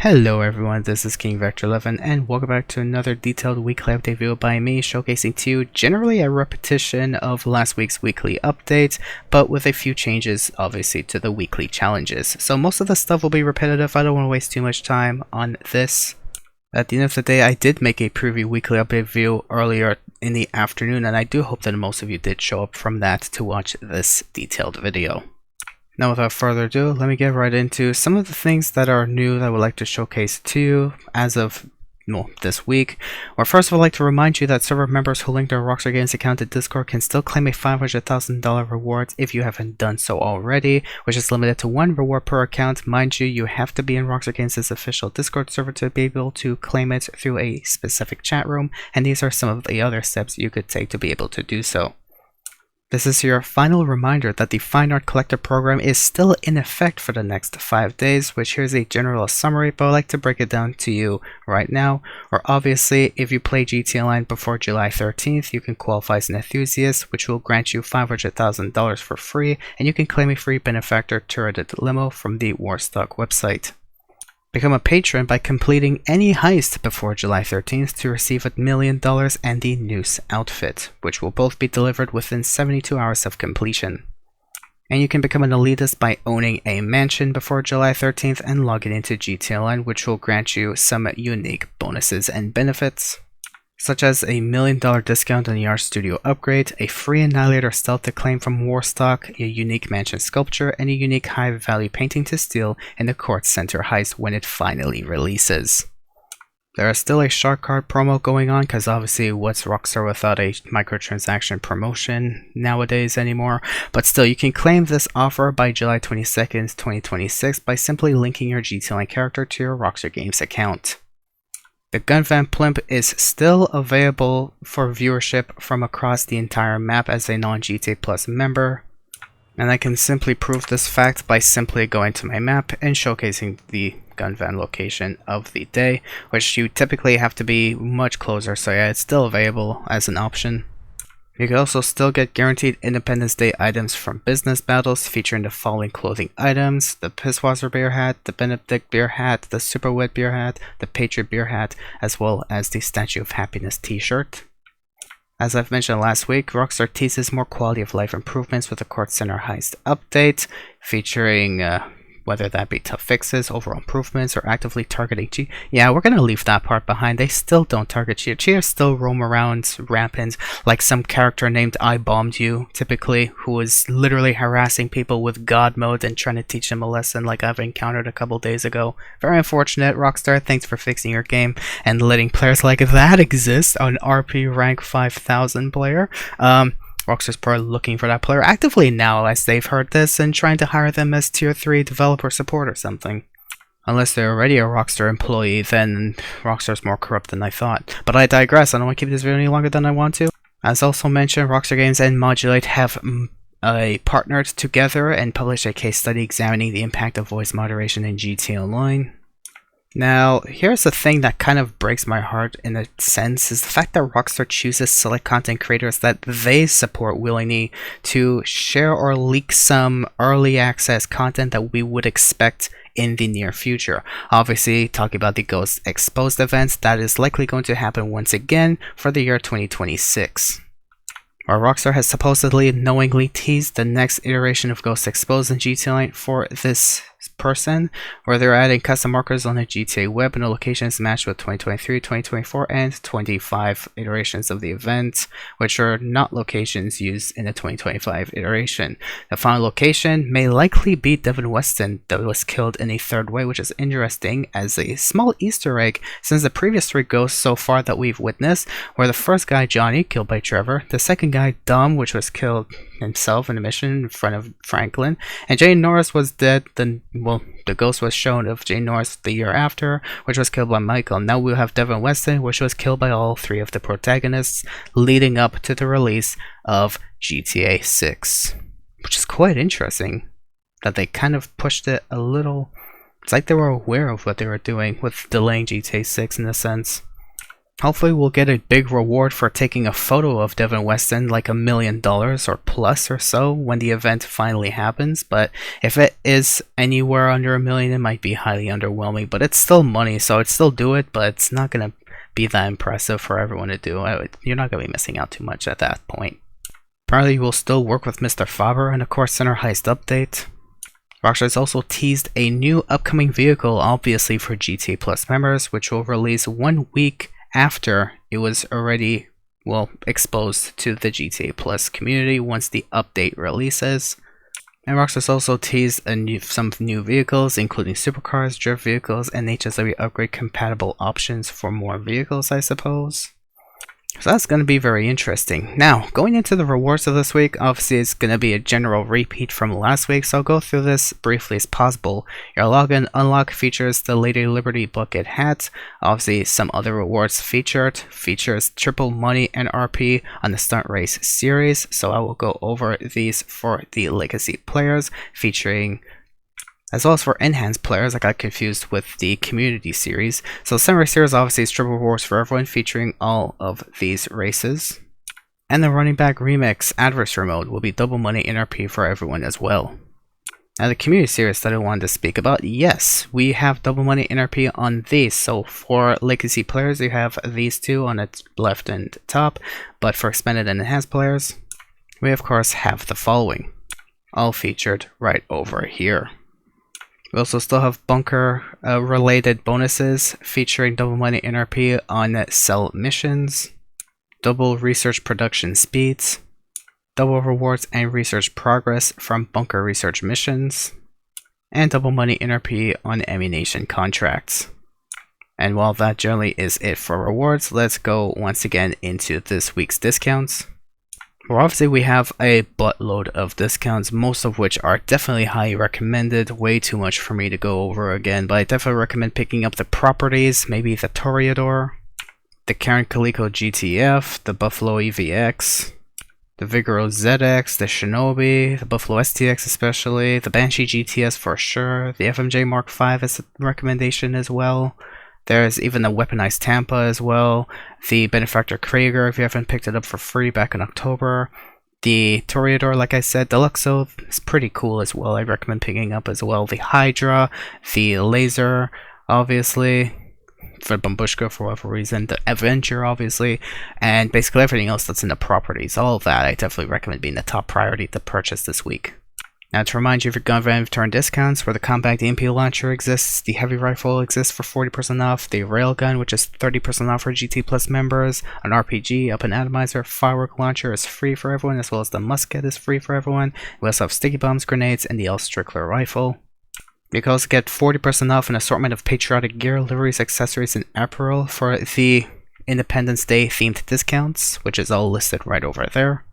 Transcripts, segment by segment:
Hello everyone, this is King Vector 11 and welcome back to another detailed weekly update video by me, showcasing to you generally a repetition of last week's weekly updates, but with a few changes obviously to the weekly challenges. So most of the stuff will be repetitive. I don't want to waste too much time on this. At the end of the day, I did make a preview weekly update video earlier in the afternoon, and I do hope that most of you did show up from that to watch this detailed video. Now without further ado, let me get right into some of the things that are new that I would like to showcase to you as of this week. Or first of all, I'd like to remind you that server members who link their Rockstar Games account to Discord can still claim a $500,000 reward if you haven't done so already, which is limited to one reward per account. Mind you, you have to be in Rockstar Games' official Discord server to be able to claim it through a specific chat room, and these are some of the other steps you could take to be able to do so. This is your final reminder that the Fine Art Collector program is still in effect for the next 5 days, which here's a general summary, but I'd like to break it down to you right now. Or obviously, if you play GTA Online before July 13th, you can qualify as an enthusiast, which will grant you $500,000 for free, and you can claim a free benefactor turreted limo from the Warstock website. Become a patron by completing any heist before July 13th to receive $1 million and the Noose outfit, which will both be delivered within 72 hours of completion. And you can become an elitist by owning a mansion before July 13th and logging into GTA Online, which will grant you some unique bonuses and benefits, such as a $1 million discount on the Art Studio upgrade, a free Annihilator stealth to claim from Warstock, a unique mansion sculpture, and a unique high-value painting to steal in the Court Center heist when it finally releases. There is still a Shark Card promo going on, because obviously what's Rockstar without a microtransaction promotion nowadays anymore, but still you can claim this offer by July 22nd, 2026 by simply linking your GTA Online character to your Rockstar Games account. The Gun Van Plimp is still available for viewership from across the entire map as a non-GTA Plus member, and I can simply prove this fact by simply going to my map and showcasing the Gun Van location of the day, which you typically have to be much closer, so yeah, it's still available as an option. You can also still get guaranteed Independence Day items from business battles featuring the following clothing items: the Pisswasser beer hat, the Benedict beer hat, the Super Wet beer hat, the Patriot beer hat, as well as the Statue of Happiness t-shirt. As I've mentioned last week, Rockstar teases more quality of life improvements with the Court Center heist update, featuring whether that be tough fixes, overall improvements, or actively targeting cheaters. Yeah, we're gonna leave that part behind. They still don't target cheaters. Cheaters still roam around rampant, like some character named I Bombed You, typically, who is literally harassing people with God mode and trying to teach them a lesson like I've encountered a couple days ago. Very unfortunate, Rockstar. Thanks for fixing your game and letting players like that exist on RP rank 5000 player. Rockstar's probably looking for that player actively now as they've heard this and trying to hire them as tier 3 developer support or something. Unless they're already a Rockstar employee, then Rockstar's more corrupt than I thought. But I digress, I don't want to keep this video any longer than I want to. As also mentioned, Rockstar Games and Modulate have partnered together and published a case study examining the impact of voice moderation in GTA Online. Now, here's the thing that kind of breaks my heart in a sense, is the fact that Rockstar chooses select content creators that they support willingly to share or leak some early access content that we would expect in the near future. Obviously, talking about the Ghost Exposed events, that is likely going to happen once again for the year 2026. Or Rockstar has supposedly knowingly teased the next iteration of Ghost Exposed in GTA Online for this person, where they're adding custom markers on the GTA web and the locations matched with 2023, 2024, and 25 iterations of the event, which are not locations used in the 2025 iteration. The final location may likely be Devin Weston, that was killed in a third way, which is interesting as a small Easter egg since the previous 3 ghosts so far that we've witnessed were the first guy, Johnny, killed by Trevor, the second guy, Dom, which was killed himself in a mission in front of Franklin, and Jane Norris was dead. The ghost was shown of Jane Norris the year after, which was killed by Michael. Now we'll have Devin Weston, which was killed by all 3 of the protagonists, leading up to the release of GTA 6, which is quite interesting that they kind of pushed it a little. It's like they were aware of what they were doing with delaying GTA 6 in a sense. Hopefully we'll get a big reward for taking a photo of Devin Weston, like $1 million or plus or so when the event finally happens. But if it is anywhere under $1 million, it might be highly underwhelming. But it's still money, so I'd still do it, but it's not going to be that impressive for everyone to do. You're not going to be missing out too much at that point. Apparently we'll still work with Mr. Faber and of course Center Heist update. Rockstar has also teased a new upcoming vehicle, obviously for GTA Plus members, which will release 1 week after it was already, well, exposed to the GTA Plus community once the update releases. And Rockstar's also teased some new vehicles, including supercars, drift vehicles, and HSW upgrade compatible options for more vehicles, I suppose. So that's going to be very interesting. Now, going into the rewards of this week, obviously it's going to be a general repeat from last week, so I'll go through this briefly as possible. Your login unlock features the Lady Liberty bucket hat. Obviously, some other rewards features triple money and RP on the Stunt Race series, so I will go over these for the Legacy players, featuring as well as for enhanced players. I got confused with the community series. So the Stunt Race series obviously is triple rewards for everyone, featuring all of these races. And the Running Back Remix Adversary Mode will be double money NRP for everyone as well. Now the community series that I wanted to speak about, yes, we have double money NRP on these. So for Legacy players, you have these two on its left and top, but for expanded and enhanced players, we of course have the following, all featured right over here. We also still have bunker related bonuses featuring double money NRP on cell missions, double research production speeds, double rewards and research progress from bunker research missions, and double money NRP on ammunition contracts. And while that generally is it for rewards, let's go once again into this week's discounts. Well, obviously we have a buttload of discounts, most of which are definitely highly recommended. Way too much for me to go over again, but I definitely recommend picking up the properties, maybe the Toreador, the Karen Calico GTF, the Buffalo EVX, the Vigoro ZX, the Shinobi, the Buffalo STX especially, the Banshee GTS for sure, the FMJ Mark V is a recommendation as well. There's even the Weaponized Tampa as well, the Benefactor Krieger if you haven't picked it up for free back in October. The Toreador, like I said, Deluxo is pretty cool as well, I recommend picking up as well. The Hydra, the Laser, obviously, for Bambushka for whatever reason, the Avenger obviously, and basically everything else that's in the properties. All of that I definitely recommend being the top priority to purchase this week. Now to remind you of your gun van return discounts, where the compact EMP launcher exists, the heavy rifle exists for 40% off, the railgun, which is 30% off for GT Plus members, an RPG, up an atomizer, firework launcher is free for everyone, as well as the musket is free for everyone. We also have sticky bombs, grenades, and the L. Strickler rifle. You can also get 40% off an assortment of patriotic gear, liveries, accessories, and apparel for the Independence Day themed discounts, which is all listed right over there.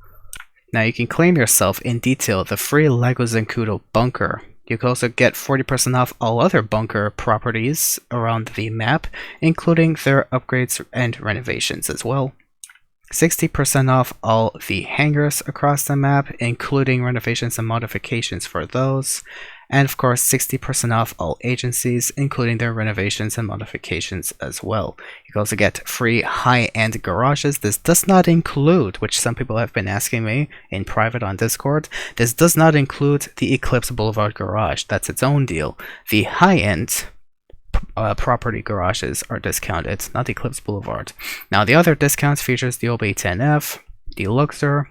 Now you can claim yourself in detail the free LEGO Zancudo bunker. You can also get 40% off all other bunker properties around the map, including their upgrades and renovations as well. 60% off all the hangars across the map, including renovations and modifications for those. And of course 60% off all agencies, including their renovations and modifications as well. You can also get free high-end garages. This does not include, which some people have been asking me in private on Discord, this does not include the Eclipse Boulevard garage. That's its own deal. The high-end property garages are discounted, not the Eclipse Boulevard. Now the other discounts features the Obey 10F, the Luxor,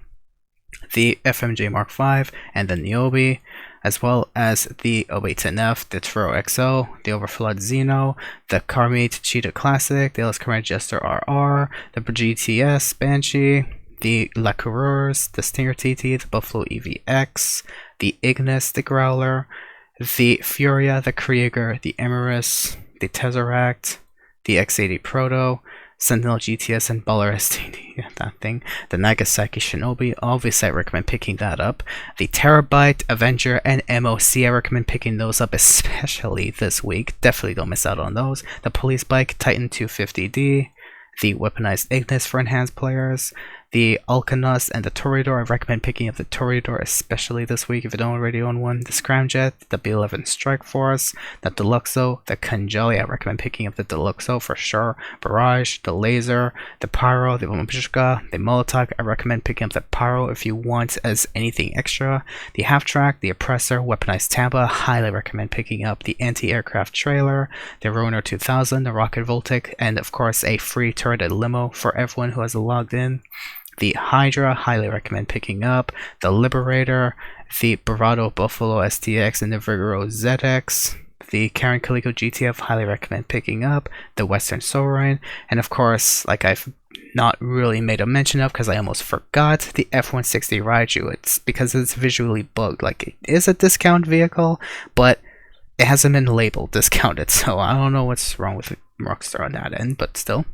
the FMJ Mark V, and the Niobe, as well as the Obey 10F, the Turo XO, the Overflood Xeno, the Carmate Cheetah Classic, the LS Carmate Jester RR, the GTS Banshee, the La Coureurs, the Stinger TT, the Buffalo EVX, the Ignis, the Growler, the Furia, the Krieger, the Emerus, the Tesseract, the X80 Proto, Sentinel GTS, and Baller STD, that thing, the Nagasaki Shinobi. Obviously I recommend picking that up. The Terabyte, Avenger, and MOC, I recommend picking those up, especially this week. Definitely don't miss out on those. The Police Bike Titan 250D, the Weaponized Ignis for enhanced players, The Alcanos and the Toreador, I recommend picking up the Toreador especially this week if you don't already own one. The Scramjet, the B11 Strike Force, the Deluxo, the Kanjali, I recommend picking up the Deluxo for sure. Barrage, the Laser, the Pyro, the Bombashka, the Molotov, I recommend picking up the Pyro if you want as anything extra. The Half-Track, the Oppressor, Weaponized Tampa, highly recommend picking up the Anti-Aircraft Trailer, the Roner 2000, the Rocket Voltic, and of course a free turreted limo for everyone who has logged in. The Hydra, highly recommend picking up. The Liberator, the Bravado Buffalo STX, and the Vigoro ZX. The Karen Kaliko GTF, highly recommend picking up. The Western Sovereign, and of course, like I've not really made a mention of because I almost forgot, the F-160 Raiju. It's because it's visually bugged. Like, it is a discount vehicle, but it hasn't been labeled discounted, so I don't know what's wrong with Rockstar on that end, but still.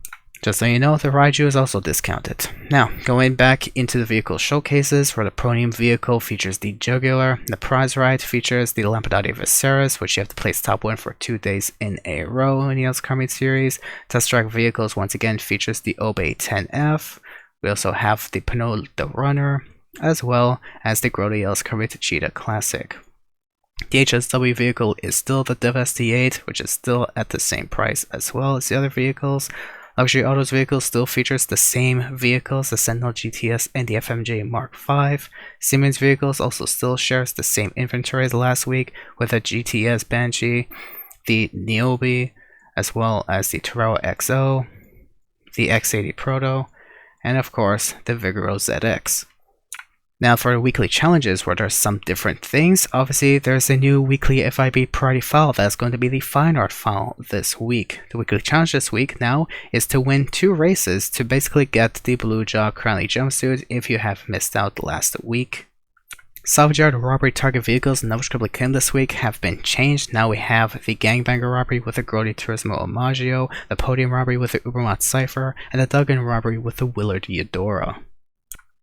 Just so you know, the Raiju is also discounted. Now, going back into the vehicle showcases, for the Pronium vehicle features the Jugular, the Prize Ride features the Lampadati Viserys, which you have to place top 1 for 2 days in a row in the Elscarmate series. Test Track vehicles once again features the Obey 10F. We also have the Pinot the Runner, as well as the Grody Elscarmate Cheetah Classic. The HSW vehicle is still the Div ST8, which is still at the same price as well as the other vehicles. Luxury Autos vehicles still features the same vehicles, the Sentinel GTS and the FMJ Mark V. Siemens vehicles also still shares the same inventory as last week, with the GTS Banshee, the Niobe, as well as the Toro XO, the X80 Proto, and of course the Vigoro ZX. Now for the weekly challenges, where there's some different things, obviously there's a new weekly FIB priority file that's going to be the fine art file this week. The weekly challenge this week now is to win 2 races to basically get the Blue Jaw Crowley jumpsuit if you have missed out last week. Salvage yard robbery target vehicles inevitably came this week have been changed. Now we have the Gangbanger robbery with the Grody Turismo Omaggio, the Podium robbery with the Ubermat Cypher, and the Duggan robbery with the Willard Eudora.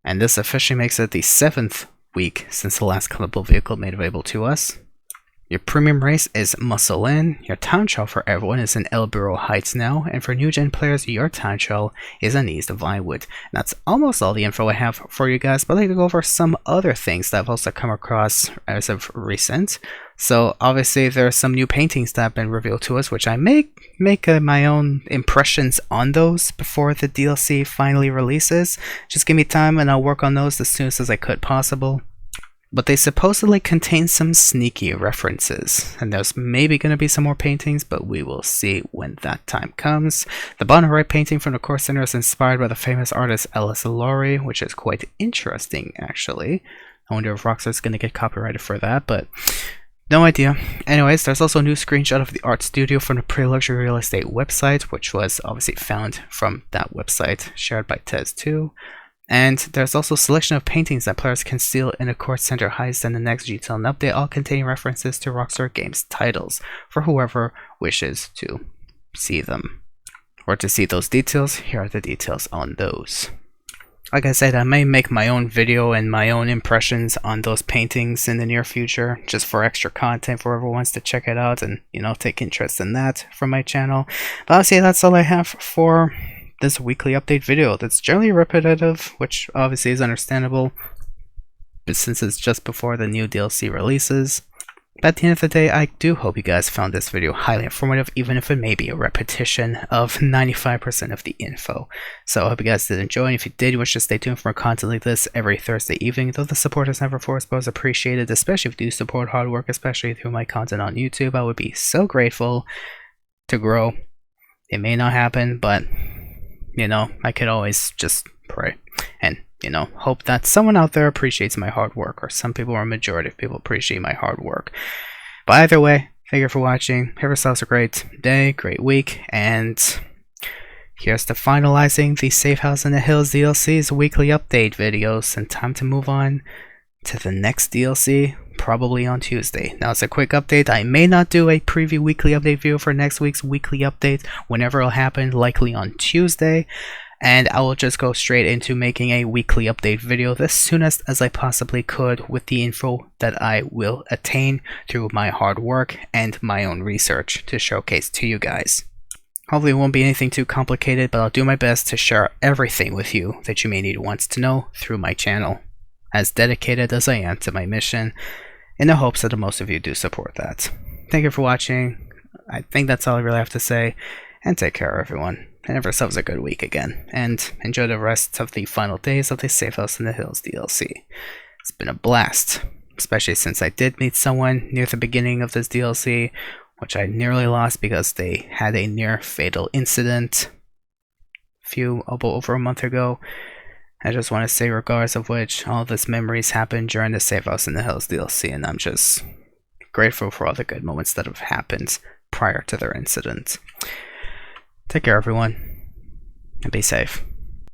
And this officially makes it the 7th week since the last collectible vehicle made available to us. Your premium race is Muscle In. Your town trial for everyone is in El Burro Heights now, and for new gen players, your town trial is in East Vinewood. And that's almost all the info I have for you guys, but I'd like to go over some other things that I've also come across as of recent. So obviously there are some new paintings that have been revealed to us, which I may make my own impressions on those before the DLC finally releases. Just give me time and I'll work on those as soon as I could possible. But they supposedly contain some sneaky references, and there's maybe going to be some more paintings, but we will see when that time comes. The bottom right painting from the core center is inspired by the famous artist Ellis Laurie, which is quite interesting actually. I wonder if Rockstar is going to get copyrighted for that, but no idea. Anyways, there's also a new screenshot of the art studio from the Pre-Luxury Real Estate website, which was obviously found from that website, shared by Tez2. And there's also a selection of paintings that players can steal in a Court Center heist and the next GTL update, all containing references to Rockstar Games titles, for whoever wishes to see them. Or to see those details, here are the details on those. Like I said, I may make my own video and my own impressions on those paintings in the near future, just for extra content for whoever wants to check it out and, you know, take interest in that from my channel. But I'll say that's all I have for this weekly update video. That's generally repetitive, which obviously is understandable, but since it's just before the new DLC releases. But at the end of the day, I do hope you guys found this video highly informative, even if it may be a repetition of 95% of the info. So I hope you guys did enjoy, and if you did, you wish to stay tuned for more content like this every Thursday evening. Though the support is never forced, but is appreciated, especially if you do support hard work, especially through my content on YouTube. I would be so grateful to grow. It may not happen, but you know, I could always just pray and, you know, hope that someone out there appreciates my hard work, or some people, or a majority of people, appreciate my hard work. But either way, thank you for watching. Have yourselves a great day, great week, and here's to finalizing the Safe House in the Hills DLC's weekly update videos, and time to move on to the next DLC, probably on Tuesday. Now, it's a quick update. I may not do a preview weekly update video for next week's weekly update, whenever it'll happen, likely on Tuesday, and I will just go straight into making a weekly update video the soonest as I possibly could, with the info that I will attain through my hard work and my own research to showcase to you guys. Hopefully it won't be anything too complicated, but I'll do my best to share everything with you that you may need wants to know through my channel, as dedicated as I am to my mission, in the hopes that the most of you do support that. Thank you for watching. I think that's all I really have to say, and take care everyone, and have yourselves a good week again, and enjoy the rest of the final days of the Safe House in the Hills DLC. It's been a blast, especially since I did meet someone near the beginning of this DLC, which I nearly lost because they had a near fatal incident over a month ago. I just want to say, regardless of which, all of these memories happened during the Safe House in the Hills DLC, and I'm just grateful for all the good moments that have happened prior to their incident. Take care everyone, and be safe.